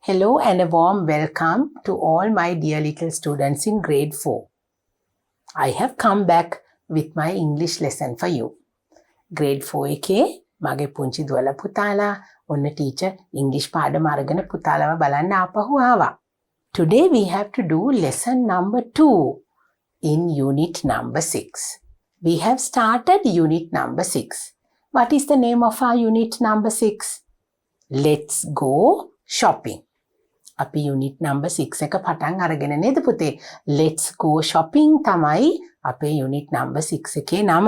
Hello and a warm welcome to all my dear little students in grade 4. I have come back with my English lesson for you. Grade 4 එකේ මගේ පුංචි දුවලා පුතාලා ඔන්න teacher English පාඩම අරගෙන පුතාලව බලන්න ආපහු ආවා. Today we have to do lesson number 2 in unit number 6. We have started unit number 6. What is the name of our unit number 6? Let's go shopping. අපි unit number 6 එක පටන් අරගෙන නේද පුතේ? Let's go shopping තමයි අපේ unit number 6 එකේ නම.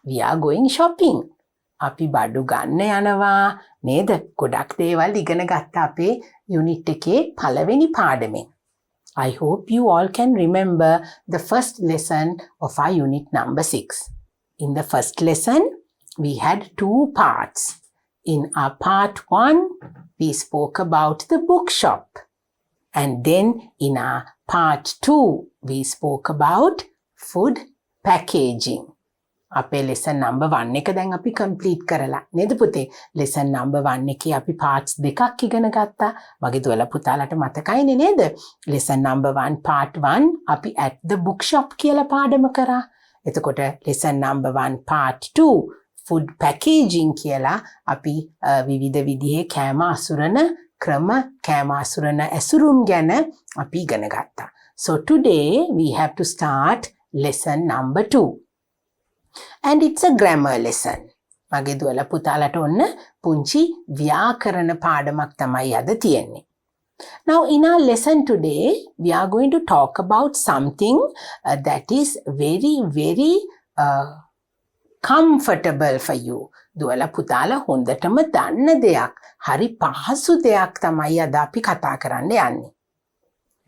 We are going shopping. අපි බඩු ගන්න යනවා නේද? ගොඩක් දේවල් ඉගෙන ගත්ත අපේ unit එකේ පළවෙනි පාඩමෙන්. I hope you all can remember the first lesson of our unit number 6. In the first lesson, we had 2 parts. In our part 1, we spoke about the bookshop. And then in our part 2, we spoke about food packaging. අපේ lesson number 1 එක දැන් අපි complete කරලා නේද පුතේ? lesson number 1 එකේ අපි parts දෙකක් ඉගෙන ගත්තා. මගේ දුවලා පුතාලට මතකයිනේ නේද? lesson number 1 part 1 අපි at the bookshop කියලා පාඩම කරා. එතකොට lesson number 1 part 2 food packaging කියලා අපි විවිධ විදිහේ කෑම අසුරන ක්‍රම කෑම අසුරන ඇසුරුම් ගැන අපි ඉගෙන ගත්තා. So today we have to start lesson number 2. And it's a grammar lesson. මගේ දුවලා පුතාලට ඔන්න පුංචි ව්‍යාකරණ පාඩමක් තමයි අද තියෙන්නේ. Now in our lesson today we are going to talk about something that is very comfortable for you. දුවලා පුතාලා හොඳටම දන්න දෙයක්, හරි පහසු දෙයක් තමයි අද අපි කතා කරන්න යන්නේ.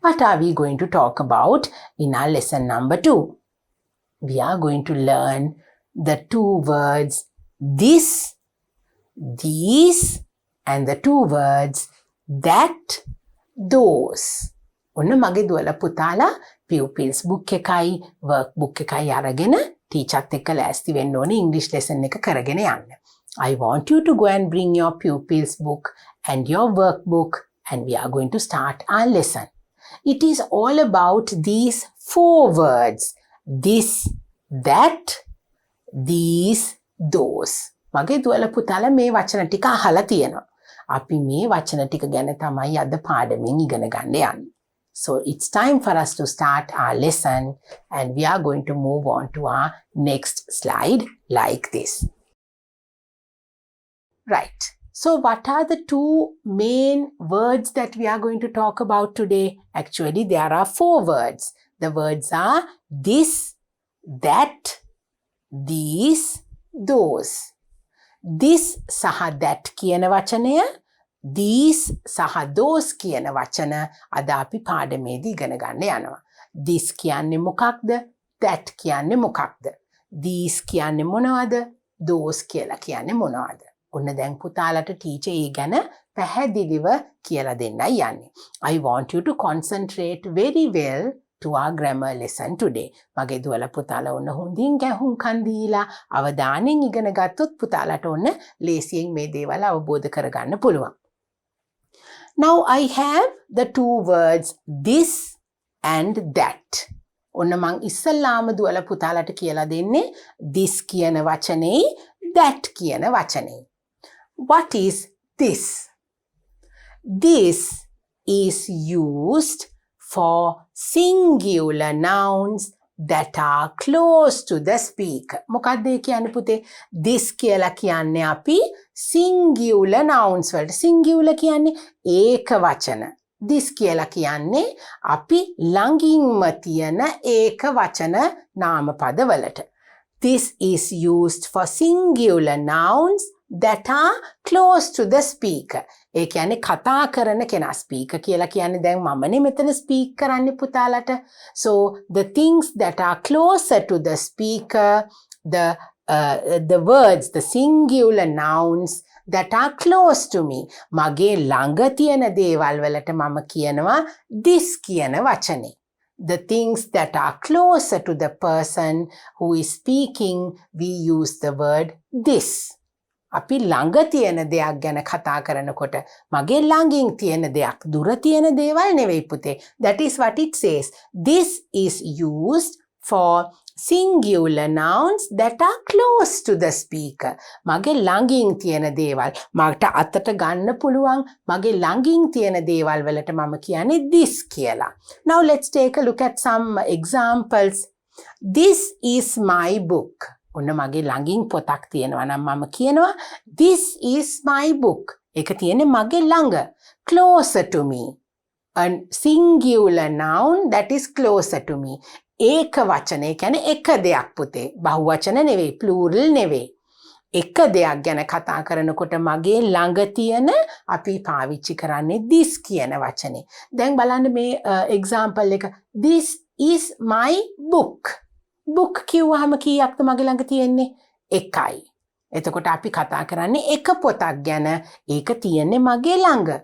What are we going to talk about in our lesson number 2? We are going to learn the 2 words this, these, and the 2 words that, those. ඔන්න මගේ දුවලා පුතාලා pupils book එකයි workbook එකයි අරගෙන ටීචර්ත් එක්ක ලෑස්ති වෙන්න ඕනේ English lesson එක කරගෙන යන්න. I want you to go and bring your pupils book and your workbook and we are going to start our lesson. It is all about these 4 words. This, that, these, those. මගේ දුවලා පුතාලා මේ වචන ටික අහලා තියෙනවා. අපි මේ වචන ටික ගැන තමයි අද පාඩමෙන් ඉගෙන ගන්න යන්නේ. So it's time for us to start our lesson and we are going to move on to our next slide like this. Right. So what are the 2 main words that we are going to talk about today? Actually, there are 4 words. The words are this, that, these, those. This සහ that කියන වචනය, these සහ those කියන වචන අද අපි පාඩමේදී ඉගෙන ගන්න යනවා. This කියන්නේ මොකක්ද? That කියන්නේ මොකක්ද? These කියන්නේ මොනවද? Those කියලා කියන්නේ මොනවද? ඔන්න දැන් පුතාලට ටීචර් ඒ ගැන පැහැදිලිව කියලා දෙන්නයි යන්නේ. I want you to concentrate very well to our grammar lesson today. මගේ දුවලා පුතාලා ඔන්න හොඳින් ගැහුම්කන් දීලා අවධානයෙන් ඉගෙන ගත්තොත් පුතාලට ඔන්න ලේසියෙන් මේ දේවල් අවබෝධ කරගන්න පුළුවන්. Now I have the 2 words this and that. ඔන්න මං ඉස්සල්ලාම දුවලා පුතාලට කියලා දෙන්නේ this කියන වචනේ that කියන වචනේ. What is this? This is used for singular nouns that are close to the speaker. මොකක්ද ඒ කියන්නේ පුතේ? This කියලා කියන්නේ අපි singular nouns වලට. Singular කියන්නේ ඒක වචන. This කියලා කියන්නේ අපි ළඟින්ම තියෙන ඒක වචන නාමපද වලට. This is used for singular nouns that are close to the speaker. ඒ කියන්නේ කතා කරන කෙනා. Speaker කියලා කියන්නේ දැන් මමනේ මෙතන speak කරන්නේ පුතාලට. So the things that are closer to the speaker, the words, the singular nouns that are close to me. මගේ ළඟ තියෙන දේවල් වලට මම කියනවා this කියන වචනේ. The things that are closer to the person who is speaking, we use the word this. අපි ළඟ තියෙන දෙයක් ගැන කතා කරනකොට මගේ ළඟින් තියෙන දෙයක් දුර තියෙන දේවල් නෙවෙයි පුතේ. That is what it says. This is used for singular nouns that are close to the speaker. මගේ ළඟින් තියෙන දේවල් මට අතට ගන්න පුළුවන් මගේ ළඟින් තියෙන දේවල් වලට මම කියන්නේ this කියලා. Now let's take a look at some examples. This is my book. ඔන්න මගේ ළඟින් පොතක් තියෙනවා නම් මම කියනවා this is my book. ඒක තියෙන්නේ මගේ ළඟ. Closer to me. A singular noun that is closer to me. ඒක වචනේ කියන්නේ එක දෙයක් පුතේ. බහුවචන නෙවෙයි, plural නෙවෙයි. එක දෙයක් ගැන කතා කරනකොට මගේ ළඟ තියෙන අපි පාවිච්චි කරන්නේ this කියන වචනේ. දැන් බලන්න මේ example එක. This is my book. book කිව්වහම කීයක්ද මගේ ළඟ තියෙන්නේ? එකයි. එතකොට අපි කතා කරන්නේ එක පොතක් ගැන. ඒක තියෙන්නේ මගේ ළඟ.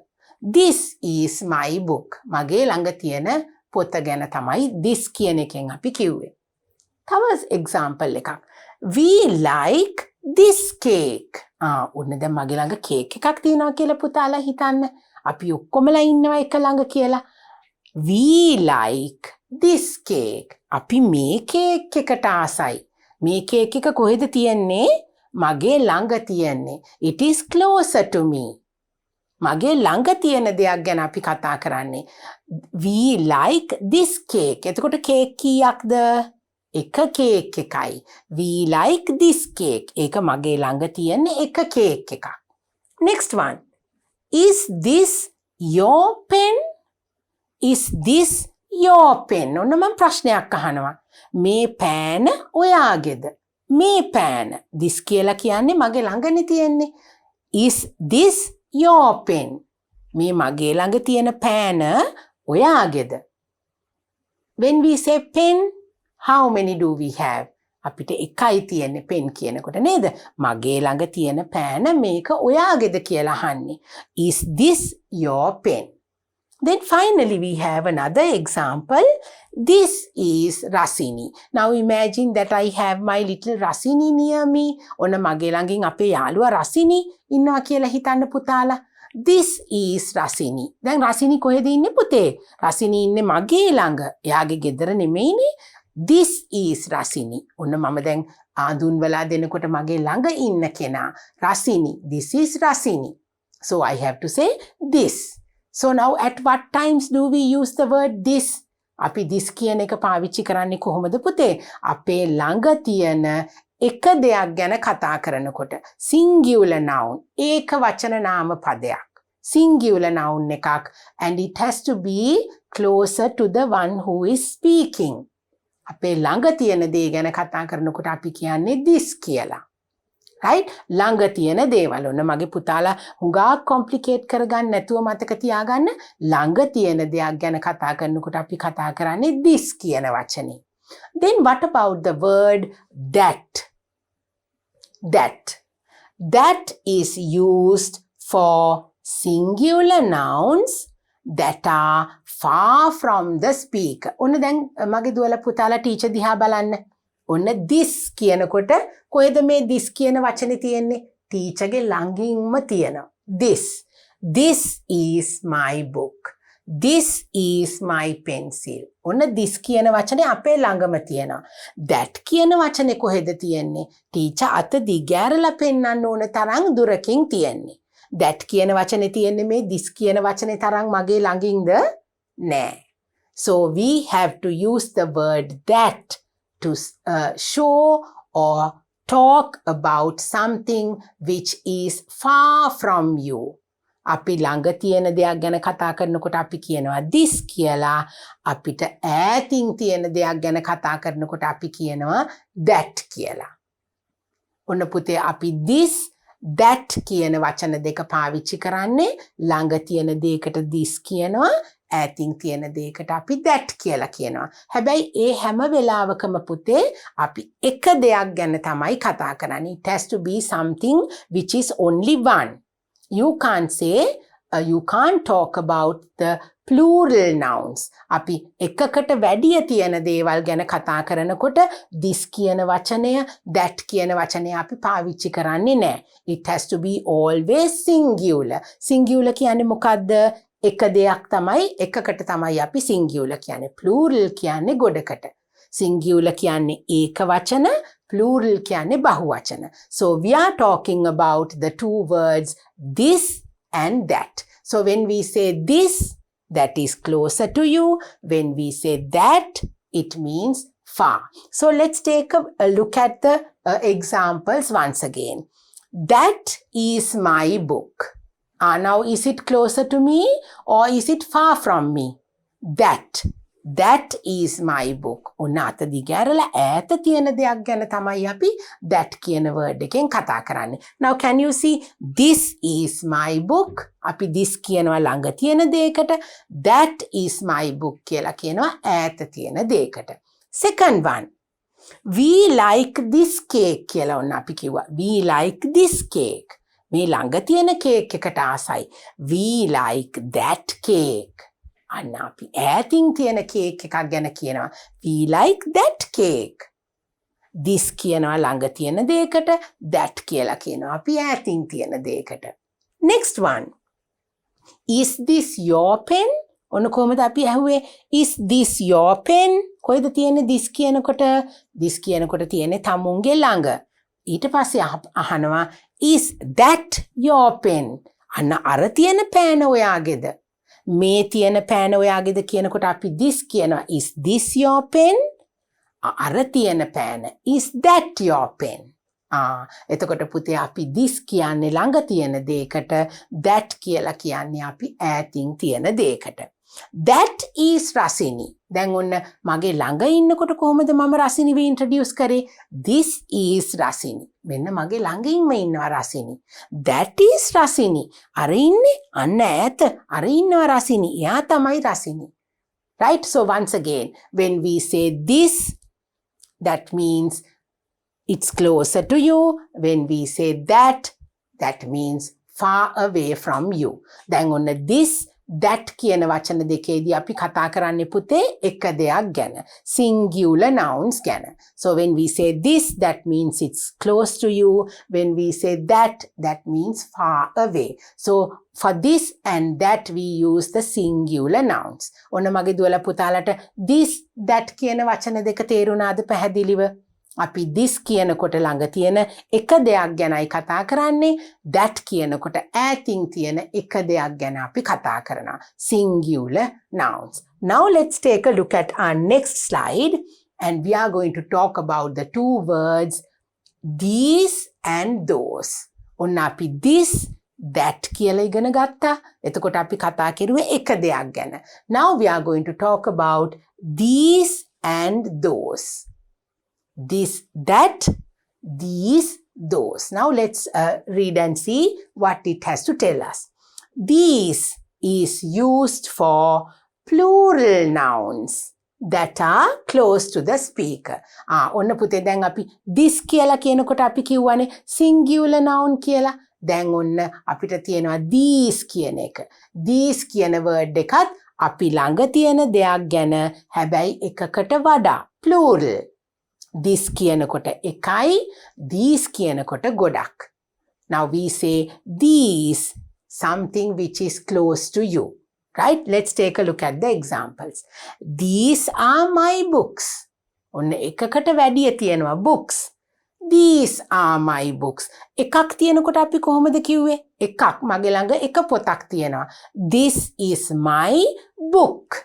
This is my book. මගේ ළඟ තියෙන පොත ගැන තමයි this කියන එකෙන් අපි කිව්වේ. තව example එකක්. We like this cake. ඔන්න දැන් මගේ ළඟ කේක් එකක් තියෙනවා කියලා පුතාලා හිතන්න. අපි ඔක්කොමලා ඉන්නවා එක ළඟ කියලා. We like this cake. අපි මේ කේක් එකට ආසයි. මේ කේක් එක කොහෙද තියෙන්නේ? මගේ ළඟ තියෙන්නේ. It is closer to me. මගේ ළඟ තියෙන දෙයක් ගැන අපි කතා කරන්නේ. We like this cake. එතකොට කේක් කීයක්ද? එක කේක් එකයි. We like this cake. ඒක මගේ ළඟ තියෙන එක කේක් එකක්. Next one. Is this your pen? Is this your pen? ඔන්න මම ප්‍රශ්නයක් අහනවා. මේ පෑන ඔයාගේද? මේ පෑන. this කියලා කියන්නේ මගේ ළඟනේ තියෙන්නේ. Is this your pen? මේ මගේ ළඟ තියෙන පෑන ඔයාගේද? When we say pen, how many do we have? අපිට එකයි තියෙන්නේ pen කියනකොට නේද? මගේ ළඟ තියෙන පෑන මේක ඔයාගේද කියලා අහන්නේ. Is this your pen? Then finally we have another example. This is Rasini. Now imagine that I have my little Rasini near me. ඔන්න මගේ ළඟින් අපේ යාළුවා Rasini ඉන්නවා කියලා හිතන්න පුතාලා. This is Rasini. දැන් Rasini කොහෙද ඉන්නේ පුතේ? Rasini ඉන්නේ මගේ ළඟ. එයාගේ ගෙදර නෙමෙයිනේ. This is Rasini. ඔන්න මම දැන් ආඳුන්වලා දෙනකොට මගේ ළඟ ඉන්න කෙනා Rasini. This is Rasini. So I have to say this. So now at what times do we use the word this? අපි this කියන එක පාවිච්චි කරන්නේ කොහොමද පුතේ? අපේ ළඟ තියෙන එක දෙයක් ගැන කතා කරනකොට. Singular noun. ඒක වචන නාම පදයක්. Singular noun එකක්. And it has to be closer to the one who is speaking. අපේ ළඟ තියෙන දේ ගැන කතා කරනකොට අපි කියන්නේ this කියලා. right? ළඟ තියෙන දේවල්. ඔන්න මගේ පුතාලා හුඟක් කොම්ප්ලිකේට් කරගන්න නැතුව මතක තියාගන්න. ළඟ තියෙන දෙයක් ගැන කතා කරනකොට අපි කතා කරන්නේ this කියන වචනේ. Then what about the word that? That is used for singular nouns that are far from the speaker. ඔන්න දැන් මගේ දුවලා පුතාලා ටීචර් දිහා බලන්න. ඔන්න this කියනකොට කොහෙද මේ this කියන වචනේ තියෙන්නේ? ටීචර්ගේ ළඟින්ම තියෙනවා. This is my book. This is my pencil. ඔන්න this කියන වචනේ අපේ ළඟම තියෙනවා. that කියන වචනේ කොහෙද තියෙන්නේ? ටීචර් අත දිගෑරලා පෙන්වන්න ඕන තරම් දුරකින් තියෙන්නේ. that කියන වචනේ තියෙන්නේ මේ this කියන වචනේ තරම් මගේ ළඟින්ද? නෑ. So we have to use the word that to show or talk about something which is far from you. අපි ළඟ තියෙන දෙයක් ගැන කතා කරනකොට අපි කියනවා this කියලා. අපිට ඈතින් තියෙන දෙයක් ගැන කතා කරනකොට අපි කියනවා that කියලා. ඔන්න පුතේ අපි this that කියන වචන දෙක පාවිච්චි කරන්නේ ළඟ තියෙන දෙයකට this කියනවා. ඈතින් තියෙන දෙයකට අපි that කියලා කියනවා. හැබැයි ඒ හැම වෙලාවකම පුතේ අපි එක දෙයක් ගැන තමයි කතා කරන්නේ. It has to be something which is only one. You can't say you can't talk about the plural nouns. අපි එකකට වැඩිය තියෙන දේවල් ගැන කතා කරනකොට this කියන වචනය, that කියන වචනය අපි පාවිච්චි කරන්නේ නැහැ. It has to be always singular. Singular කියන්නේ මොකද්ද? එක දෙයක් තමයි, එකකට තමයි අපි singular කියන්නේ. Plural කියන්නේ ගොඩකට. Singular කියන්නේ ඒක වචන, plural කියන්නේ බහු වචන. So we are talking about the two words this and that. So when we say this, that is closer to you. When we say that, it means far. So let's take a look at the examples once again. That is my book. Now is it closer to me or is it far from me? That is my book. ඔන්න අත දිගෑරලා ඈත තියෙන දෙයක් ගැන තමයි අපි that කියන word එකෙන් කතා කරන්නේ. Now can you see this is my book? අපි this කියනවා ළඟ තියෙන දෙයකට. That is my book කියලා කියනවා ඈත තියෙන දෙයකට. Second one. We like this cake කියලා ඔන්න අපි කිව්වා. We like this cake. මේ ළඟ තියෙන කේක් එකට ආසයි. We like that cake. අන්න අපි ඈතින් තියෙන කේක් එකක් ගැන කියනවා. We like that cake. This කියනවා ළඟ තියෙන දෙයකට, that කියලා කියනවා අපි ඈතින් තියෙන දෙයකට. Next one. Is this your pen? ඔන්න කොහමද අපි ඇහුවේ? Is this your pen? කොහෙද තියෙන්නේ this කියනකොට? This කියනකොට තියෙන්නේ තමුන්ගේ ළඟ. ඊට පස්සේ අහනවා is that your pen? අන්න අර තියෙන පෑන ඔයාගේද? මේ තියෙන පෑන ඔයාගේද කියනකොට අපි this කියනවා. Is this your pen? අර තියෙන පෑන. Is that your pen? එතකොට පුතේ අපි this කියන්නේ ළඟ තියෙන දෙයකට, that කියලා කියන්නේ අපි ඈතින් තියෙන දෙයකට. That is Rasini. දැන් ඔන්න මගේ ළඟ ඉන්නකොට කොහොමද මම රසිනිව ඉන්ට්‍රොඩියුස් කරේ? This is Rasini. මෙන්න මගේ ළඟින්ම ඉන්නවා රසිනි. That is Rasini. අර ඉන්නේ අන්න ඈත. අර ඉන්නවා රසිනි. එයා තමයි Rasini. Right? So once again, when we say this, that means it's closer to you. When we say that, that means far away from you. දැන් ඔන්න this that කියන වචන දෙකේදී අපි කතා කරන්නේ පුතේ එක දෙයක් ගැන. Singular nouns ගැන. So when we say this, that means it's close to you. When we say that, that means far away. So for this and that we use the singular nouns. ඔන්න මගේ දුවලා පුතාලට this, that කියන වචන දෙක තේරුණාද පැහැදිලිව? අපි this කියනකොට ළඟ තියෙන එක දෙයක් ගැනයි කතා කරන්නේ. that කියනකොට ඈතින් තියෙන එක දෙයක් ගැන අපි කතා කරනවා. Singular nouns. Now let's take a look at our next slide and we are going to talk about the two words these and those. ඔන්න අපි this, that කියලා ඉගෙන ගත්තා. එතකොට අපි කතා කරුවේ එක දෙයක් ගැන. Now we are going to talk about these and those. This, that, these, those. Now let's read and see what it has to tell us. These is used for plural nouns that are close to the speaker. ඔන්න පුතේ දැන් අපි this කියලා කියනකොට අපි කියවනේ singular noun කියලා. දැන් ඔන්න අපිට තියෙනවා these කියන එක. These කියන word එකත් අපි ළඟ තියෙන දෙයක් ගැන හැබැයි එකකට වඩා plural. This කියනකොට එකයි, these කියනකොට ගොඩක්. Now we say these, something which is close to you. Right? Let's take a look at the examples. These are my books. ඔන්න එකකට වැඩිය තියෙනවා books. These are my books. එකක් තියෙනකොට අපි කොහොමද කිව්වේ? එකක් මගේ ළඟ එක පොතක් තියෙනවා. This is my book.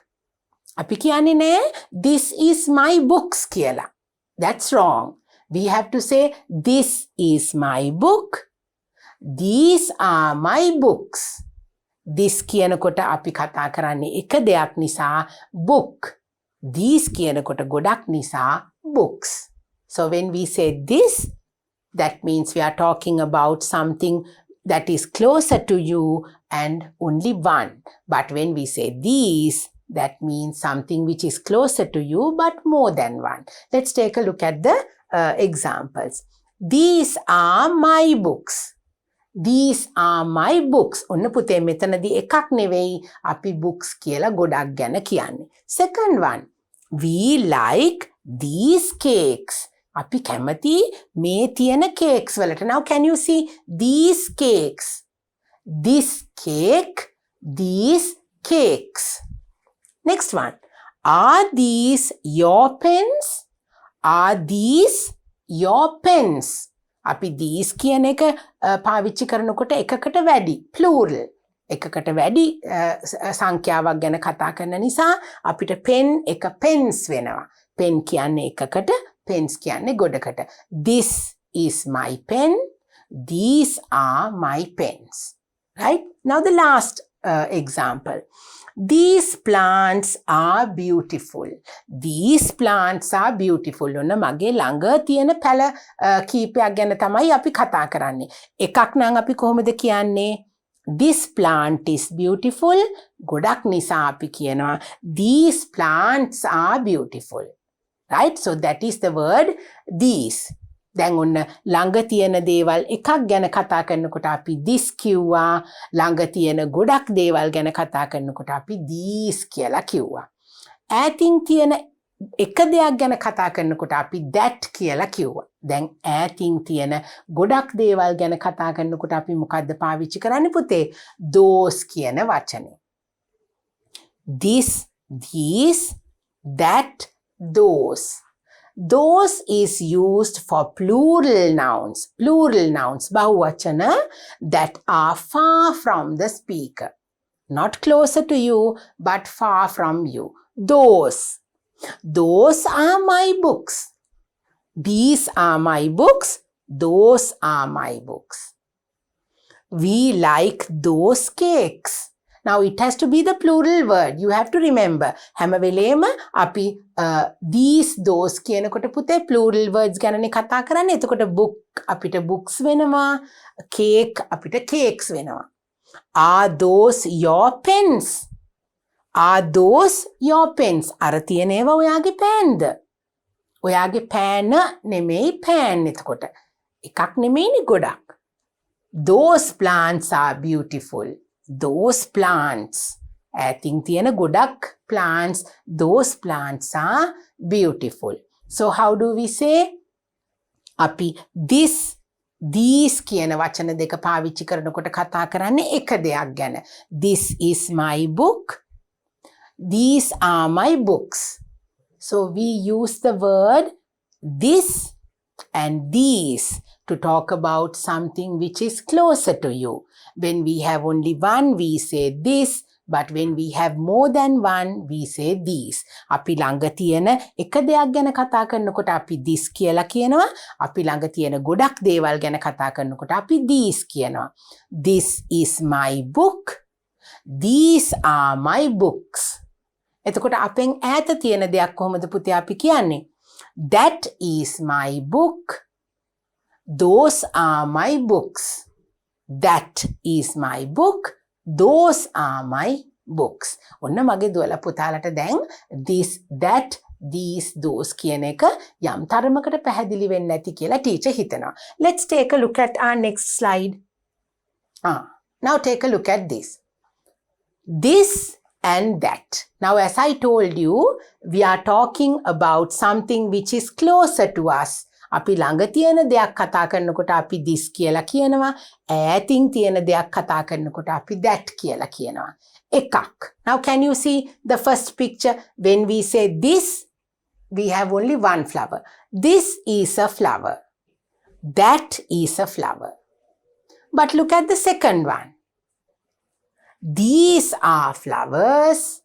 අපි කියන්නේ නෑ this is my books කියලා. That's wrong. We have to say, this is my book. These are my books. This කියනකොට අපි කතා කරන්නේ එක දෙයක් නිසා book. These කියනකොට ගොඩක් නිසා books. So when we say this, that means we are talking about something that is closer to you and only one. But when we say these, that means something which is closer to you but more than one. Let's take a look at the examples. These are my books. These are my books. ඔන්න පුතේ මෙතනදී එකක් නෙවෙයි අපි books කියලා ගොඩක් ගැන කියන්නේ. Second one, we like these cakes. අපි කැමති මේ තියෙන cakes වලට. Now can you see these cakes? This cake, these cakes. Next one, are these your pens? Are these your pens? අපි these කියන එක පාවිච්චි කරනකොට එකකට වැඩි plural එකකට වැඩි සංඛ්‍යාවක් ගැන කතා කරන නිසා අපිට pen එක pens වෙනවා. pen කියන්නේ එකකට, pens කියන්නේ ගොඩකට. This is my pen. These are my pens. Right? Now the last example. These plants are beautiful. These plants are beautiful. ඔන්න මගේ ළඟ තියෙන පැල කීපයක් ගැන තමයි අපි කතා කරන්නේ. එකක් නම් අපි කොහොමද කියන්නේ? This plant is beautiful. ගොඩක් නිසා අපි කියනවා these plants are beautiful. Right? So that is the word these. දැන් ඔන්න ළඟ තියෙන දේවල් එකක් ගැන කතා කරනකොට අපි this කිව්වා. ළඟ තියෙන ගොඩක් දේවල් ගැන කතා කරනකොට අපි these කියලා කිව්වා. ඈතින් තියෙන එක දෙයක් ගැන කතා කරනකොට අපි that කියලා කිව්වා. දැන් ඈතින් තියෙන ගොඩක් දේවල් ගැන කතා කරනකොට අපි මොකද්ද පාවිච්චි කරන්නේ පුතේ? those කියන වචනේ. This, these, that, those. Those is used for plural nouns. Plural nouns, bahuvachana, that are far from the speaker. Not closer to you, but far from you. Those. Those are my books. These are my books. Those are my books. We like those cakes. Now it has to be the plural word. You have to remember. හැම වෙලේම අපි these, those කියනකොට පුතේ plural words ගැනනේ කතා කරන්නේ. එතකොට book අපිට books වෙනවා. Cake අපිට cakes වෙනවා. Are those your pens? Are those your pens? අර තියෙන ඒවා ඔයාගේ පෑන්ද? ඔයාගේ පෑන නෙමෙයි පෑන් එතකොට. එකක් නෙමෙයිනේ ගොඩක්. Those plants are beautiful. Those plants. ඈතින් තියෙන ගොඩක් plants. Those plants are beautiful. So how do we say? අපි this, these කියන වචන දෙක පාවිච්චි කරනකොට කතා කරන්නේ එක දෙයක් ගැන. This is my book. These are my books. So we use the word this and these to talk about something which is closer to you. When we have only one, we say this. But when we have more than one, we say these. අපි ළඟ තියෙන එක දෙයක් ගැන කතා කරනකොට අපි this කියලා කියනවා. අපි ළඟ තියෙන ගොඩක් දේවල් ගැන කතා කරනකොට අපි these කියනවා. This is my book. These are my books. එතකොට අපෙන් ඈත තියෙන දෙයක් කොහොමද පුතේ අපි කියන්නේ? That is my book. Those are my books. That is my book. Those are my books. ඔන්න මගේ දුවලා පුතාලට දැන් this, that, these, those කියන එක යම් තරමකට පැහැදිලි වෙන්නේ නැති කියලා ටීචර් හිතනවා. Let's take a look at our next slide. Now take a look at this. This and that. Now as I told you, we are talking about something which is closer to us. අපි ළඟ තියෙන දෙයක් කතා කරනකොට අපි this කියලා කියනවා. ඈතින් තියෙන දෙයක් කතා කරනකොට අපි that කියලා කියනවා. එකක්. Now can you see the first picture? When we say this, we have only one flower. This is a flower. That is a flower. But look at the second one. These are flowers.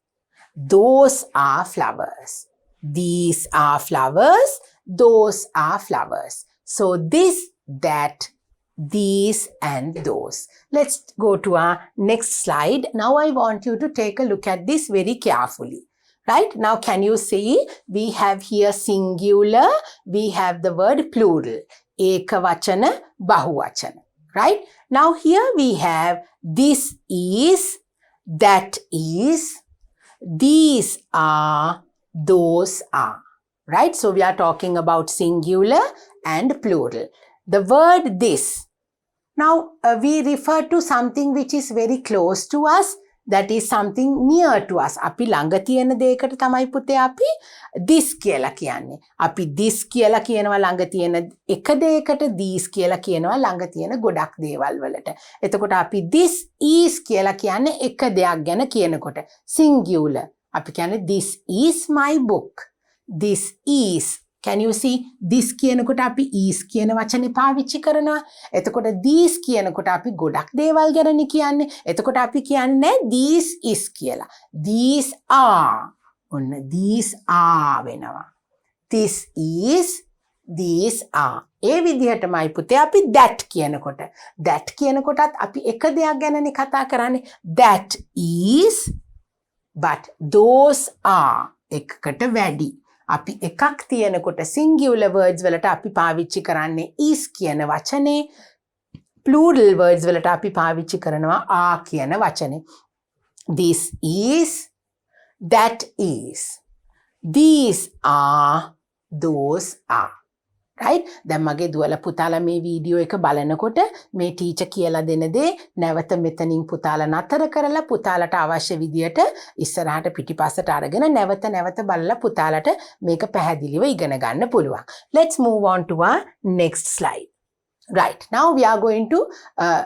Those are flowers. These are flowers. Those are flowers. So this, that, these and those. Let's go to our next slide. Now I want you to take a look at this very carefully. Right? Now can you see? We have here singular. We have the word plural. Ekavachana, bahuvachana. Right? Now here we have this is, that is, these are, those are. Right? So we are talking about singular and plural. The word this, Now, we refer to something which is very close to us. That is something near to us. අපි ළඟ තියෙන දෙයකට තමයි පුතේ අපි this කියලා කියන්නේ. අපි this කියලා කියනවා ළඟ තියෙන එක දෙයකට, these කියලා කියනවා ළඟ තියෙන ගොඩක් දේවල් වලට. එතකොට අපි this is කියලා කියන්නේ එක දෙයක් ගැන කියනකොට singular. අපි කියන්නේ this is my book. This is. Can you see? This කියනකොට අපි is කියන වචනේ පාවිච්චි කරනවා. එතකොට these කියනකොට අපි ගොඩක් දේවල් ගැනනේ කියන්නේ. එතකොට අපි කියන්නේ these is කියලා. These are. ඔන්න these are වෙනවා. This is, these are. ඒ විදිහටමයි පුතේ අපි that කියනකොට. That කියනකොටත් අපි එක දෙයක් ගැනනේ කතා කරන්නේ. That is, but those are. එකකට වැඩි. අපි එකක් තියෙනකොට singular words වලට අපි පාවිච්චි කරන්නේ is කියන වචනේ. Plural words වලට අපි පාවිච්චි කරනවා are කියන වචනේ. This is, that is. These are, those are. Right? දැන් මගේ දුවලා පුතාලා මේ වීඩියෝ එක බලනකොට මේ ටීචර් කියලා දෙන දේ නැවත මෙතනින් පුතාලා නතර කරලා පුතාලට අවශ්‍ය විදියට ඉස්සරහට පිටිපස්සට අරගෙන නැවත බලලා පුතාලට මේක පැහැදිලිව ඉගෙන ගන්න පුළුවන්. Let's move on to our next slide. Right, now we are going to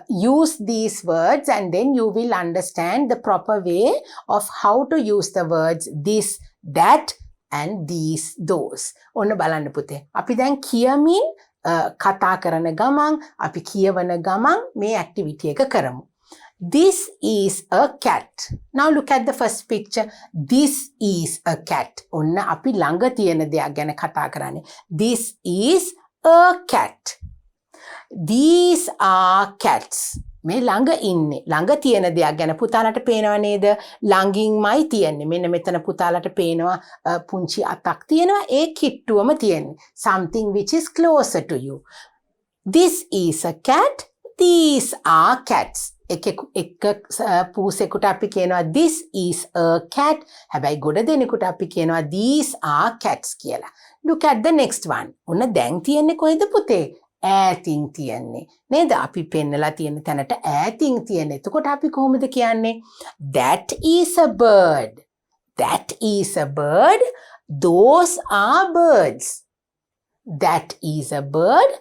use these words and then you will understand the proper way of how to use the words this, that and these, those. ඔන්න බලන්න පුතේ. අපි දැන් කියමින් කතා කරන ගමන් අපි කියවන ගමන් මේ activity එක කරමු. This is a cat. Now look at the first picture. This is a cat. ඔන්න අපි ළඟ තියෙන දෙයක් ගැන කතා කරන්නේ. This is a cat. These are cats. මේ ළඟ ඉන්නේ. ළඟ තියෙන දෙයක් ගැන පුතාලට පේනව නේද? ළඟින්මයි තියෙන්නේ. මෙන්න මෙතන පුතාලට පේනවා පුංචි අතක් තියෙනවා. ඒ කිට්ටුවම තියෙන්නේ. Something which is closer to you. This is a cat. These are cats. එක පූසෙකුට අපි කියනවා this is a cat. හැබැයි ගොඩ දෙනෙකුට අපි කියනවා these are cats කියලා. Look at the next one. ඔන්න දැන් තියෙන්නේ කොහෙද පුතේ? ඈතින් තියෙන්නේ නේද? අපි පෙන්නලා තියෙන තැනට ඈතින් තියෙන්නේ. එතකොට අපි කොහොමද කියන්නේ? That is a bird. That is a bird. Those are birds. That is a bird.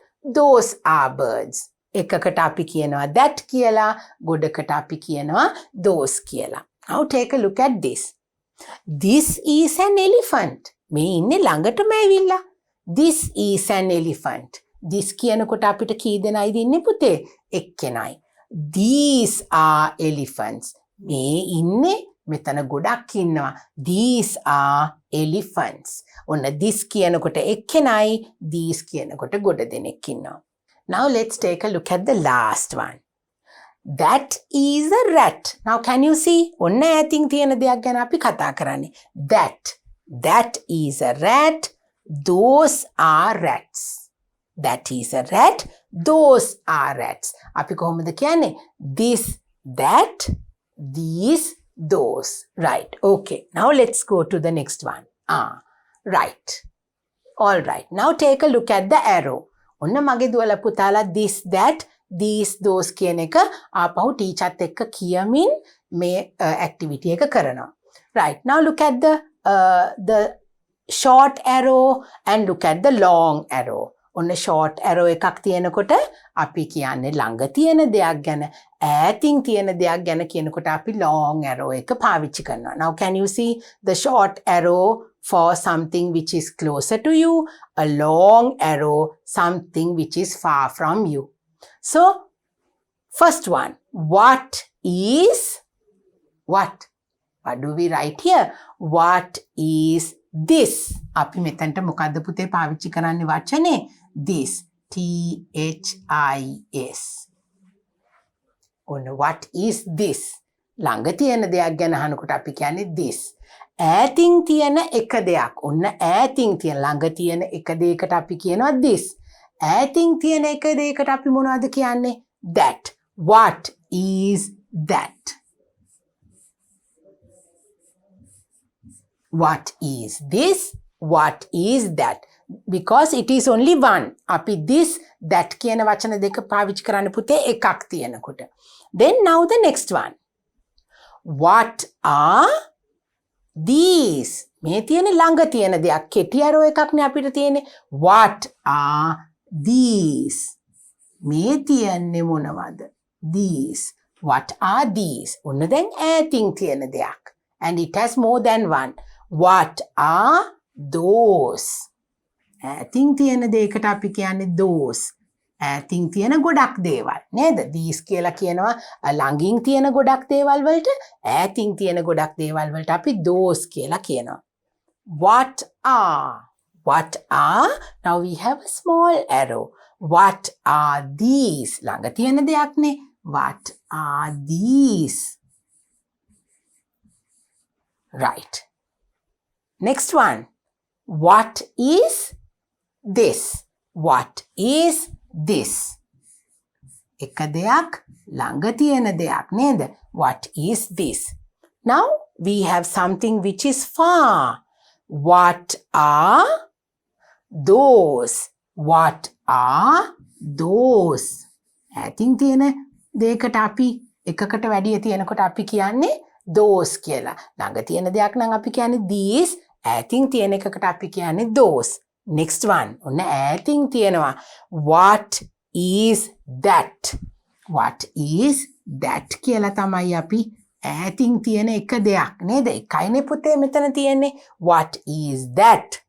Those are birds. එකකට අපි කියනවා that කියලා, ගොඩකට අපි කියනවා those කියලා. Now take a look at this. This is an elephant. මේ ඉන්නේ ළඟටම ඇවිල්ලා. This is an elephant. This කියනකොට අපිට කී දෙනයිද ඉන්නේ පුතේ? එක්කෙනයි. These are elephants. මේ ඉන්නේ මෙතන ගොඩක් ඉන්නවා. These are elephants. ඔන්න this කියනකොට එක්කෙනයි, these කියනකොට ගොඩ දෙනෙක් ඉන්නවා. Now let's take a look at the last one. That is a rat. Now can you see? ඔන්න ඈතින් තියෙන දෙයක් ගැන අපි කතා කරන්නේ. That is a rat. Those are rats. That is a rat. Those are rats. අපි කොහොමද කියන්නේ? This, that, these, those. Right. Okay. Now let's go to the next one. Right. All right. Now take a look at the arrow. ඔන්න මගේ දුවලා පුතාලා this, that, these, those කියන එක ආපහු ටීචර්ත් එක්ක කියමින් මේ activity එක කරනවා. Right. Now look at the short arrow and look at the long arrow. ඔන්න short arrow එකක් තියෙනකොට අපි කියන්නේ ළඟ තියෙන දෙයක් ගැන. ඈතින් තියෙන දෙයක් ගැන කියනකොට අපි long arrow එක පාවිච්චි කරනවා. Now can you see the short arrow for something which is closer to you, a long arrow something which is far from you. So first one, what do we write here? What is this? අපි මෙතනට මොකද්ද පුතේ පාවිච්චි කරන්නේ වචනේ? This. This. ඔන්න what is this? ළඟ තියෙන දෙයක් ගැන අහනකොට අපි කියන්නේ this. ඈතින් තියෙන එක දෙයක්. ඔන්න ඈතින් තියෙන ළඟ තියෙන එක දෙයකට අපි කියනවා this. ඈතින් තියෙන එක දෙයකට අපි මොනවද කියන්නේ? That. What is that? What is this? What is that? Because it is only one. අපි this, that කියන වචන දෙක පාවිච්චි කරන්න පුතේ එකක් තියෙනකොට. Then now the next one. What are these? මේ තියෙන ළඟ තියෙන දෙයක්. කෙටි arrow එකක්නේ අපිට තියෙන්නේ. What are these? මේ තියෙන්නේ මොනවද? These. What are these? ඔන්න දැන් ඈතින් තියෙන දෙයක්. And it has more than one. What are those? ඈතින් තියෙන දෙයකට අපි කියන්නේ those. ඈතින් තියෙන ගොඩක් දේවල් නේද? these කියලා කියනවා ළඟින් තියෙන ගොඩක් දේවල් වලට, ඈතින් තියෙන ගොඩක් දේවල් වලට අපි those කියලා කියනවා. What are? Now we have a small arrow. What are these? ළඟ තියෙන දෙයක්නේ. What are these? Right. Next one. What is this? What is this? එක දෙයක් ළඟ තියෙන දෙයක් නේද? What is this? Now we have something which is far. What are those? What are those? ඈතින් තියෙන දෙයකට අපි එකකට වැඩිය තියෙනකොට අපි කියන්නේ those කියලා. ළඟ තියෙන දෙයක් නම් අපි කියන්නේ these. ඈතින් තියෙන එකකට අපි කියන්නේ those. Next one. ඔන්න ඈතින් තියෙනවා. What is that? What is that කියලා තමයි අපි ඈතින් තියෙන එක දෙයක් නේද? එකයිනේ පුතේ මෙතන තියෙන්නේ. What is that?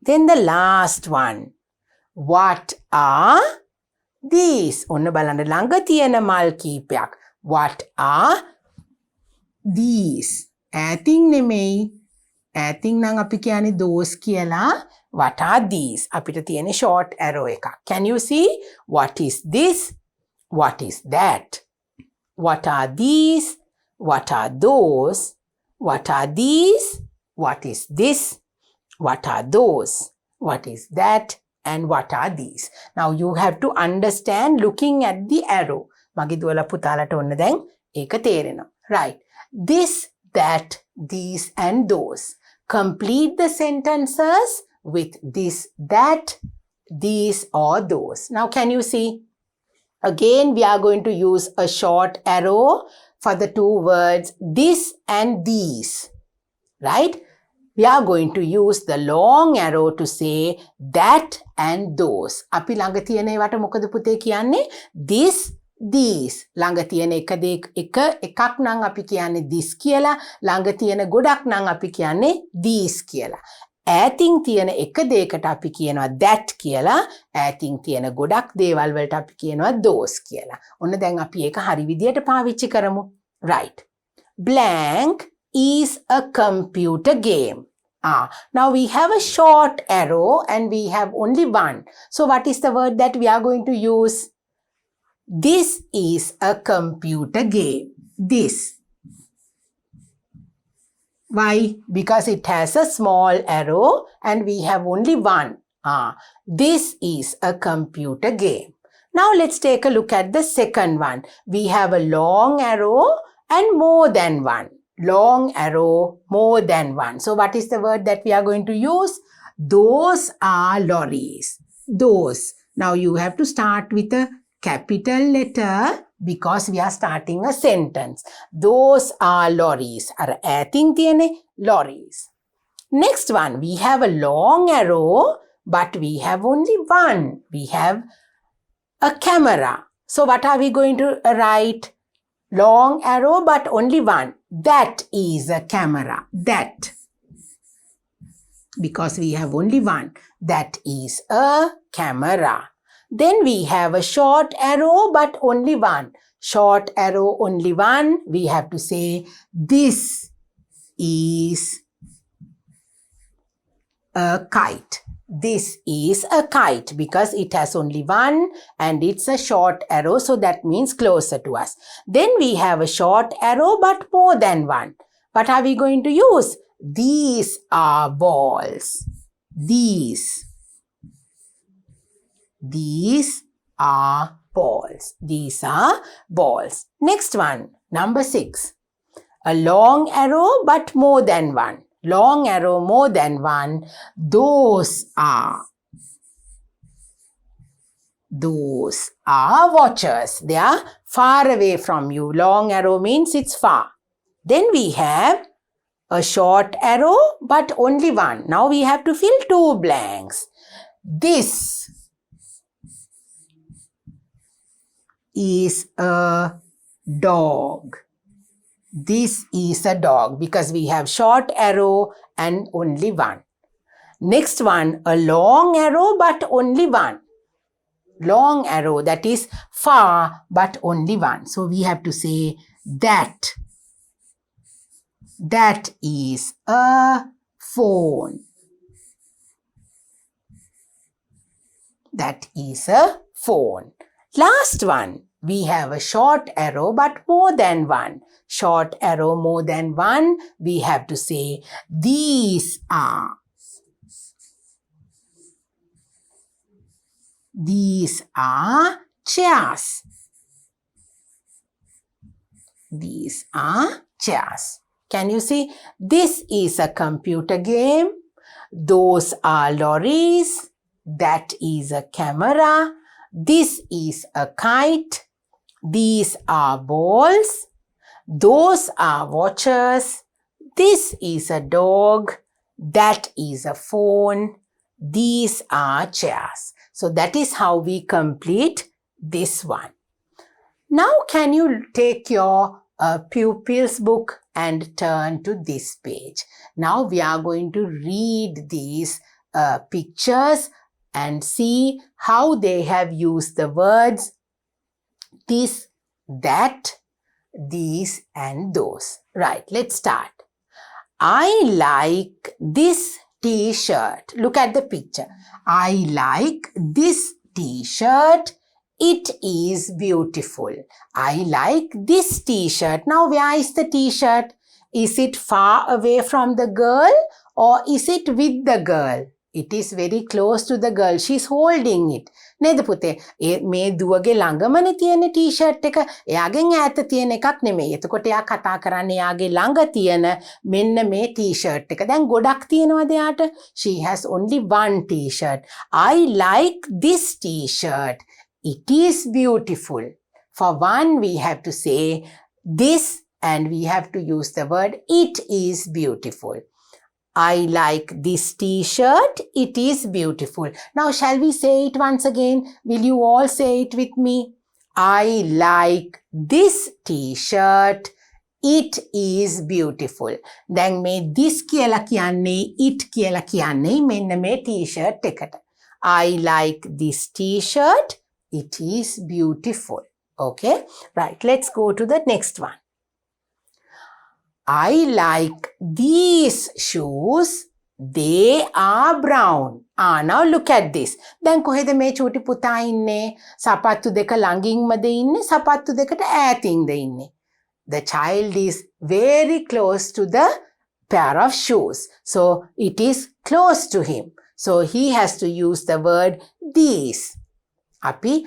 Then the last one. What are these? ඔන්න බලන්න ළඟ තියෙන මල් කීපයක්. What are these? ඈතින් නෙමෙයි. ඈතින් නම් අපි කියන්නේ those කියලා. What are these? අපිට තියෙන short arrow එකක්. Can you see? What is this? What is that? What are these? What are those? What are these? What is this? What are those? What is that? And what are these? Now you have to understand looking at the arrow. මගේ දුවලා පුතාලට ඔන්න දැන් ඒක තේරෙනවා. Right. This, that, these and those. Complete the sentences with this, that, these or those. Now can you see? Again we are going to use a short arrow for the two words this and these. Right? We are going to use the long arrow to say that and those. අපි ළඟ තියෙන ඒවට මොකද පුතේ කියන්නේ? This, these. ළඟ තියෙන එකක් නම් අපි කියන්නේ this කියලා. ළඟ තියෙන ගොඩක් නම් අපි කියන්නේ these කියලා. ඈතින් තියෙන එක දෙයකට අපි කියනවා that කියලා. ඈතින් තියෙන ගොඩක් දේවල් වලට අපි කියනවා those කියලා. ඔන්න දැන් අපි ඒක හරි විදියට පාවිච්චි කරමු. Right. Blank is a computer game. Now we have a short arrow and we have only one. So what is the word that we are going to use? This is a computer game. This. Why? Because it has a small arrow and we have only one. This is a computer game. Now let's take a look at the second one. We have a long arrow and more than one. Long arrow, more than one. So what is the word that we are going to use? Those are lorries. Those. Now you have to start with a capital letter because we are starting a sentence. Those are lorries. Ar ඈතින් තියෙන්නේ lorries. Next one, we have a long arrow, but we have only one. We have a camera. So what are we going to write? Long arrow, but only one. That is a camera. That. Because we have only one. That is a camera. Then we have a short arrow, but only one. Short arrow, only one. We have to say, this is a kite. This is a kite because it has only one and it's a short arrow, so that means closer to us. Then we have a short arrow but more than one. What are we going to use? These are balls. These are balls. These are balls. Next one, number 6. A long arrow but more than one. long arrow, more than one, those are watchers. They are far away from you. Long arrow means it's far. Then we have a short arrow, but only one. Now we have to fill two blanks. This is a dog. This is a dog because we have short arrow and only one. Next one, a long arrow but only one. Long arrow, that is far but only one. So we have to say that is a phone. That is a phone. Last one, we have a short arrow but more than one. Short arrow, more than one. We have to say these are chairs. These are chairs. Can you see? This is a computer game. Those are lorries. That is a camera. This is a kite. These are balls. Those are watchers. This is a dog. That is a phone. These are chairs. So that is how we complete this one. Now can you take your pupils book and turn to this page. Now we are going to read these pictures and see how they have used the words this, that, these and those. Right, let's start. I like this t-shirt. Look at the picture. I like this t-shirt. It is beautiful. I like this t-shirt. Now where is the t-shirt? Is it far away from the girl or is it with the girl? It is very close to the girl. She's holding it. නේද පුතේ? මේ දුවගේ ළඟමනේ තියෙන T-shirt එක. එයාගෙන් ඈත තියෙන එකක් නෙමෙයි. එතකොට එයා කතා කරන්නේ එයාගේ ළඟ තියෙන මෙන්න මේ ටී-ෂර්ට් එක. දැන් ගොඩක් තියෙනවද එයාට? She has only one t-shirt. I like this t-shirt. It is beautiful. For one, we have to say this and we have to use the word it is beautiful. I like this t-shirt. It is beautiful. Now, shall we say it once again? Will you all say it with me? I like this t-shirt. It is beautiful. Then me this කියලා කියන්නේ it කියලා කියන්නේ මෙන්න මේ t-shirt එකට. I like this t-shirt. It is beautiful. Okay? Right. Let's go to the next one. I like these shoes. They are brown. Now look at this. දැන් කොහෙද මේ චූටි පුතා ඉන්නේ? සපත්තු දෙක ළඟින්මද ඉන්නේ? සපත්තු දෙකට ඈතින්ද ඉන්නේ? The child is very close to the pair of shoes. So it is close to him. So he has to use the word these. අපි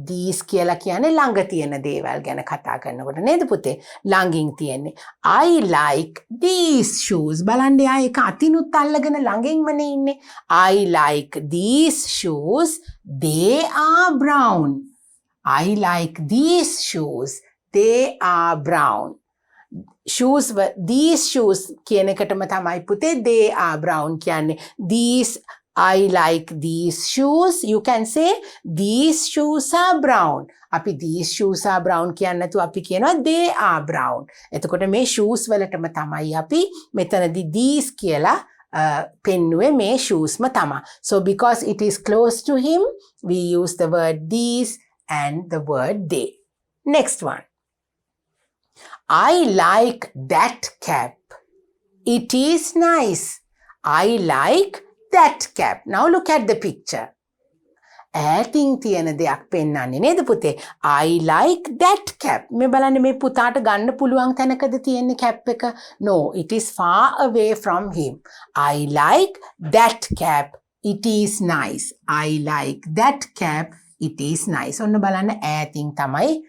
these කියලා කියන්නේ ළඟ තියෙන දේවල් ගැන කතා කරනකොට නේද පුතේ? ළඟින් තියෙන්නේ. I like these shoes. බලන්න එයා ඒක අතිනුත් අල්ලගෙන ළඟින්මනේ ඉන්නේ. I like these shoes. They are brown. I like these shoes. They are brown. Shoes, these shoes කියන එකටම තමයි පුතේ they are brown කියන්නේ. These I like these shoes. You can say these shoes are brown. අපි these shoes are brown කියන්නේ නැතුව අපි කියනවා they are brown. එතකොට මේ shoes වලටම තමයි අපි මෙතනදී these කියලා පෙන්නුවේ මේ shoesම තමයි. So because it is close to him, we use the word these and the word they. Next one. I like that cap. It is nice. I like that cap. Now look at the picture. ඈතින් තියෙන දෙයක් පෙන්වන්නේ නේද පුතේ? I like that cap. මේ බලන්න මේ පුතාට ගන්න පුළුවන් තැනකද තියෙන්නේ cap එක? No, it is far away from him. I like that cap. It is nice. I like that cap. It is nice. ඔන්න බලන්න ඈතින් තමයි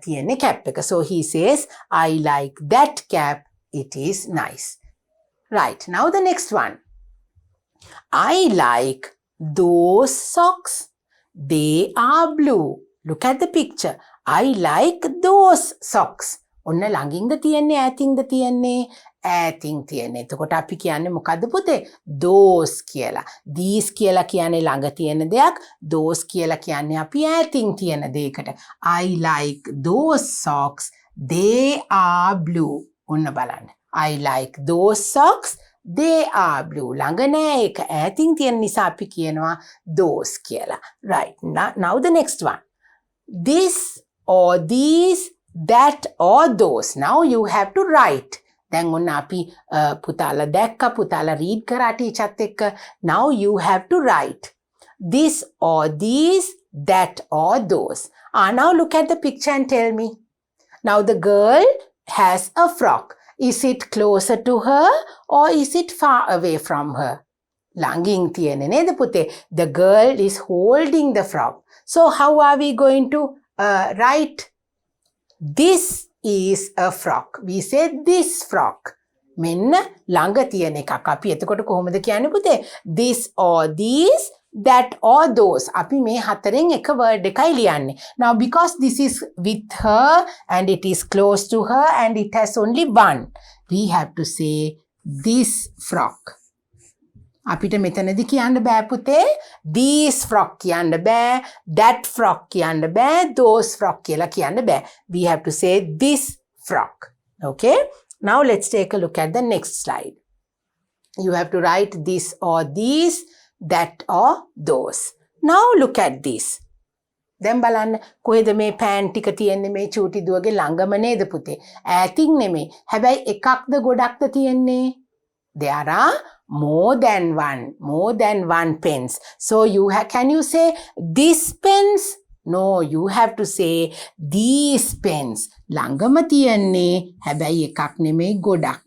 තියෙන්නේ cap එක. So he says, I like that cap. It is nice. Right, now the next one. I like those socks. They are blue. Look at the picture. I like those socks. ඔන්න ළඟින්ද තියන්නේ ඈතින්ද තියන්නේ? ඈතින් තියන්නේ. එතකොට අපි කියන්නේ මොකද්ද පුතේ? those කියලා. these කියලා කියන්නේ ළඟ තියෙන දෙයක්. those කියලා කියන්නේ අපි ඈතින් තියෙන දෙයකට. I like those socks. They are blue. ඔන්න බලන්න. I like those socks. They are blue. ළඟ නෑ ඒක ඈතින් තියෙන නිසා අපි කියනවා those කියලා. Right. Now the next one. This or these, that or those. Now you have to write. දැන් ඔන්න අපි පුතාලා දැක්ක පුතාලා read කරා ටීචර්ත් එක්ක. Now you have to write. This or these, that or those. Now look at the picture and tell me. Now the girl has a frock. Is it closer to her or is it far away from her? ළඟින් තියෙන්නේ නේද පුතේ? The girl is holding the frock. So how are we going to write? This is a frock. We say this frock. මෙන්න ළඟ තියෙන එකක්. අපි එතකොට කොහොමද කියන්නේ පුතේ? This or these, that or those. අපි මේ හතරෙන් එක word එකයි ලියන්නේ. Now because this is with her and it is close to her and it has only one, we have to say this frock. අපිට මෙතනදී කියන්න බෑ පුතේ these frock කියන්න බෑ that frock කියන්න බෑ those frock කියලා කියන්න බෑ. We have to say this frock. Okay, now let's take a look at the next slide. You have to write this or these, that or those. Now look at this. දැන් බලන්න කොහෙද මේ පෑන් ටික තියෙන්නේ මේ චූටි දුවගේ ළඟම නේද පුතේ? ඈතින් නෙමෙයි. හැබැයි එකක්ද ගොඩක්ද තියෙන්නේ? There are more than one pens. So can you say this pens? No, you have to say these pens. ළඟම තියෙන්නේ හැබැයි එකක් නෙමෙයි ගොඩක්.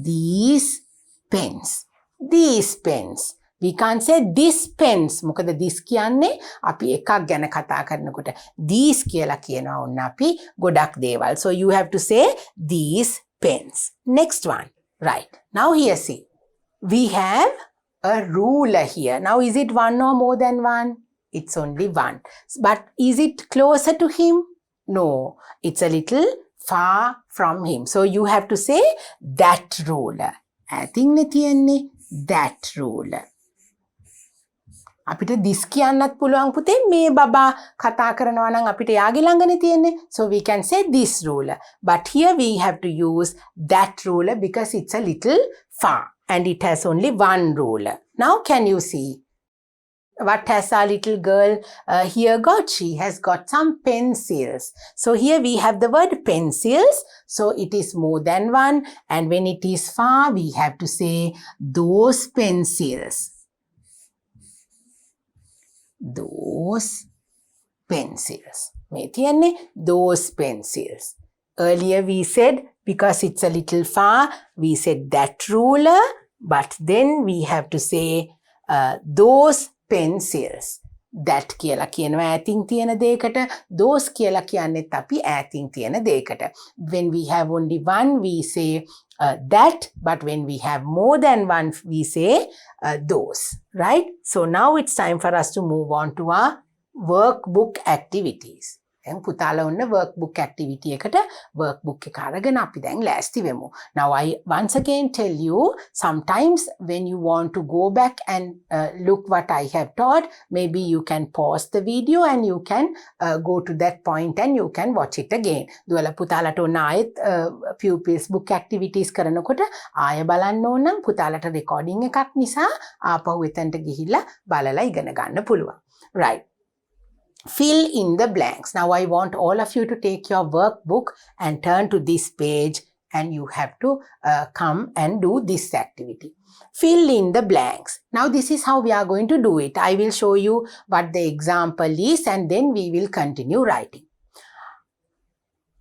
These pens. These pens. We can't say this pens. මොකද this කියන්නේ අපි එකක් ගැන කතා කරනකොට these කියලා කියනවා ඔන්න අපි ගොඩක් දේවල්. So you have to say these pens. Next one. Right. Now here see. We have a ruler here. Now is it one or more than one? It's only one. But is it closer to him? No. It's a little far from him. So you have to say that ruler. ඈතින් නේ තියෙන්නේ that ruler. අපිට this කියන්නත් පුළුවන් පුතේ මේ බබා කතා කරනවා නම් අපිට යාගේ ළඟනේ තියෙන්නේ. So we can say this ruler. But here we have to use that ruler because it's a little far and it has only one ruler. Now can you see what has our little girl here got? She has got some pencils. So here we have the word pencils. So it is more than one, and when it is far we have to say those pencils. Those pencils. මේ තියන්නේ those pencils. Earlier we said because it's a little far we said that ruler, but then we have to say those pencils. That කියලා කියනවා ඈතින් තියෙන දෙයකට, those කියලා කියන්නේත් අපි ඈතින් තියෙන දෙයකට. When we have only one we say that, but when we have more than one we say those, right? So now it's time for us to move on to our workbook activities. දැන් පුතාලා ඔන්න workbook activity එකට workbook එක අරගෙන අපි දැන් ලෑස්ති වෙමු. Now I once again tell you, sometimes when you want to go back and look what I have taught, maybe you can pause the video and you can go to that point and you can watch it again. දුවලා පුතාලට ඔන්න ආයෙත් pupils book activities කරනකොට ආයෙ බලන්න ඕන නම් පුතාලට recording එකක් නිසා ආපහු එතනට ගිහිල්ලා බලලා ඉගෙන ගන්න පුළුවන්. Right. Fill in the blanks. Now I want all of you to take your workbook and turn to this page and you have to come and do this activity. Fill in the blanks. Now this is how we are going to do it. I will show you what the example is and then we will continue writing.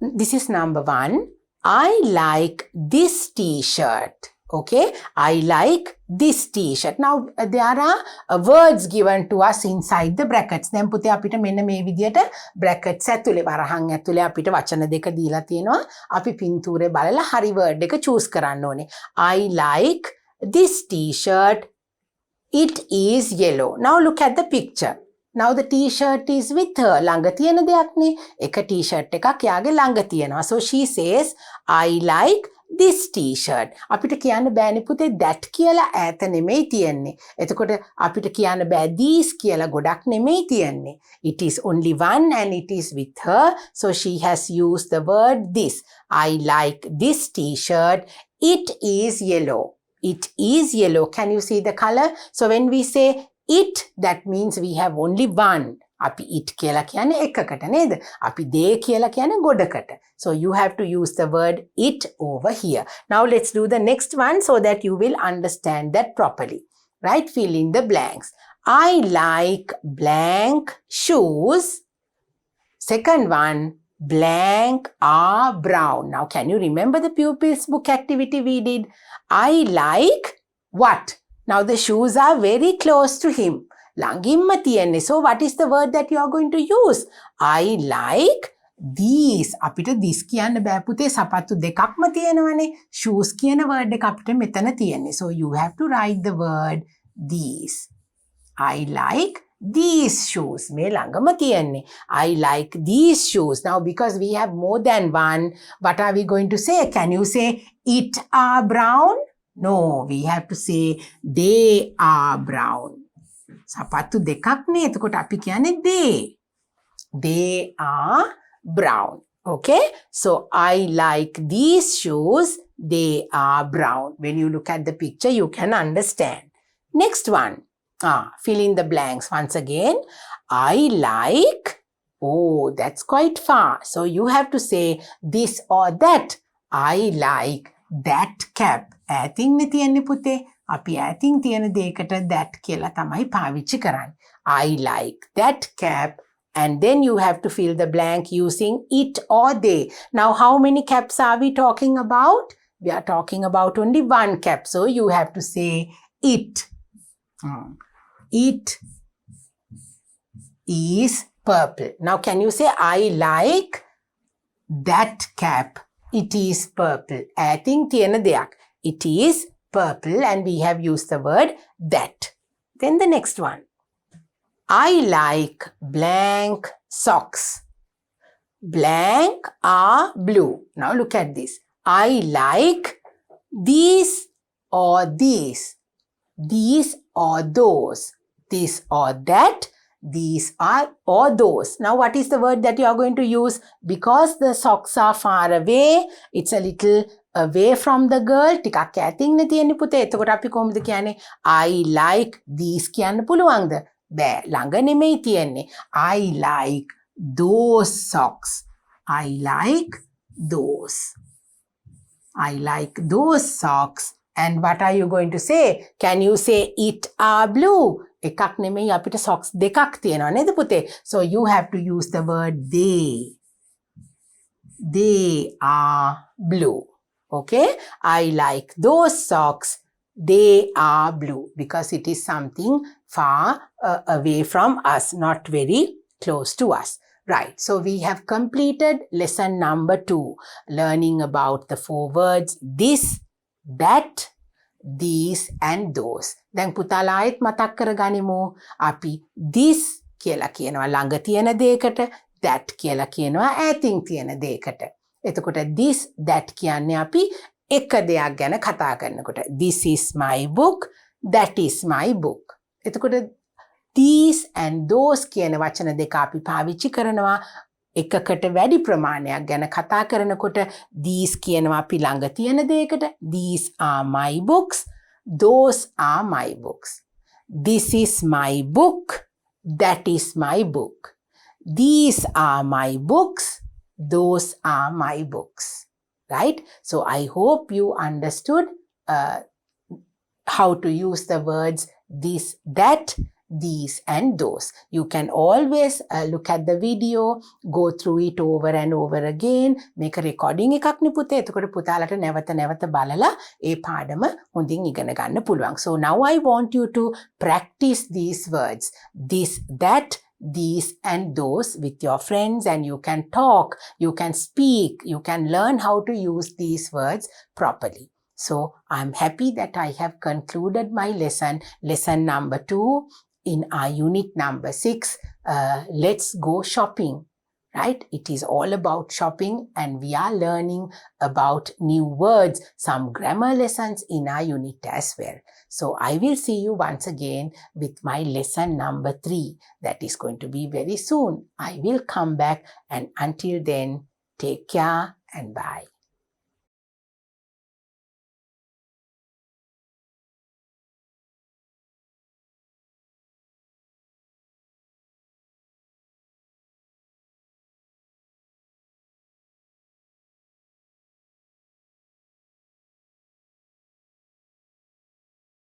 This is number 1. I like this t-shirt. Okay, I like this t-shirt. Now there are words given to us inside the brackets. දැන් පුතේ අපිට මෙන්න මේ විදියට brackets ඇතුලේ වරහන් ඇතුලේ අපිට වචන දෙක දීලා තියෙනවා. අපි පින්තූරේ බලලා හරි word එක choose කරන්න ඕනේ. I like this t-shirt, it is yellow. Now look at the picture. Now the t-shirt is with her. ළඟ තියෙන දෙයක් නේ. එක t-shirt එකක් යාගේ ළඟ තියෙනවා. So she says, I like this t-shirt. අපිට කියන්න බෑනේ පුතේ that කියලා ඈත නෙමෙයි තියෙන්නේ. එතකොට අපිට කියන්න බෑ these කියලා ගොඩක් නෙමෙයි තියෙන්නේ. It is only one and it is with her. So she has used the word this. I like this t-shirt. It is yellow. It is yellow. Can you see the color? So when we say it, that means we have only one. අපි it කියලා කියන්නේ එකකට නේද? අපි they කියලා කියන්නේ ගොඩකට. So you have to use the word it over here. Now let's do the next one so that you will understand that properly. Right? Fill in the blanks. I like blank shoes. Second one, blank are brown. Now can you remember the pupils book activity we did? I like what? Now the shoes are very close to him. ළඟින්ම තියෙන්නේ. So what is the word that you are going to use? I like these. අපිට this කියන්න බෑ පුතේ. සපත්තු දෙකක්ම තියෙනවනේ. shoes කියන word එක අපිට මෙතන තියෙන්නේ. So you have to write the word these. I like these shoes. මේ ළඟම තියෙන්නේ. I like these shoes. Now because we have more than one, what are we going to say? Can you say it are brown? No, we have to say they are brown. සපත්තු දෙකක් නේ. එතකොට අපි කියන්නේ they. They are brown. Okay? So I like these shoes. They are brown. When you look at the picture, you can understand. Next one. Fill in the blanks once again. I like. Oh, that's quite far. So you have to say this or that. I like that cap. ඈතින් තියෙන්නේ පුතේ. අපි ඈතින් තියෙන දෙයකට that කියලා තමයි පාවිච්චි කරන්නේ. I like that cap. And then you have to fill the blank using it or they. Now how many caps are we talking about? We are talking about only one cap. So you have to say it. It is purple. Now can you say I like that cap? It is purple. ඈතින් තියෙන දෙයක්. It is purple and we have used the word that. Then the next one. I like blank socks. Blank are blue. Now look at this. I like these or these. These or those. This or that. These are or those. Now what is the word that you are going to use? Because the socks are far away, it's a little away from the girl. ටිකක් ඈතින් නේ තියෙන්නේ පුතේ. එතකොට අපි කොහොමද කියන්නේ? I like these කියන්න පුළුවන්ද? බෑ. ළඟ නෙමෙයි තියෙන්නේ. I like those socks. I like those. I like those socks. And what are you going to say? Can you say it are blue? එකක් නෙමෙයි අපිට socks දෙකක් තියෙනවා නේද පුතේ? So you have to use the word they. They are blue. Okay? I like those socks. They are blue because it is something far away from us, not very close to us. Right. So we have completed lesson number 2, learning about the 4 words this, that, these and those. දැන් පුතාලා ආයෙත් මතක් කරගනිමු. අපි this කියලා කියනවා ළඟ තියෙන දෙයකට, that කියලා කියනවා ඈතින් තියෙන දෙයකට. එතකොට this, that කියන්නේ අපි එක දෙයක් ගැන කතා කරනකොට. This is my book, that is my book. එතකොට these and those කියන වචන දෙක අපි පාවිච්චි කරනවා එකකට වැඩි ප්‍රමාණයක් ගැන කතා කරනකොට. These කියනවා අපි ළඟ තියෙන දෙයකට. These are my books. Those are my books. This is my book. That is my book. These are my books. Those are my books. Right? So I hope you understood how to use the words this, that, these and those. You can always look at the video, go through it over and over again. Make a recording එකක් නේ පුතේ. එතකොට පුතාලට නැවත බලලා ඒ පාඩම හොඳින් ඉගෙන ගන්න පුළුවන්. So now I want you to practice these words. This, that, these and those with your friends, and you can talk, you can speak, you can learn how to use these words properly. So I'm happy that I have concluded my lesson number 2 in our unit number 6. Let's go shopping. Right? It is all about shopping, and we are learning about new words, some grammar lessons in our unit as well. So I will see you once again with my lesson number 3. That is going to be very soon. I will come back, and until then, take care and bye.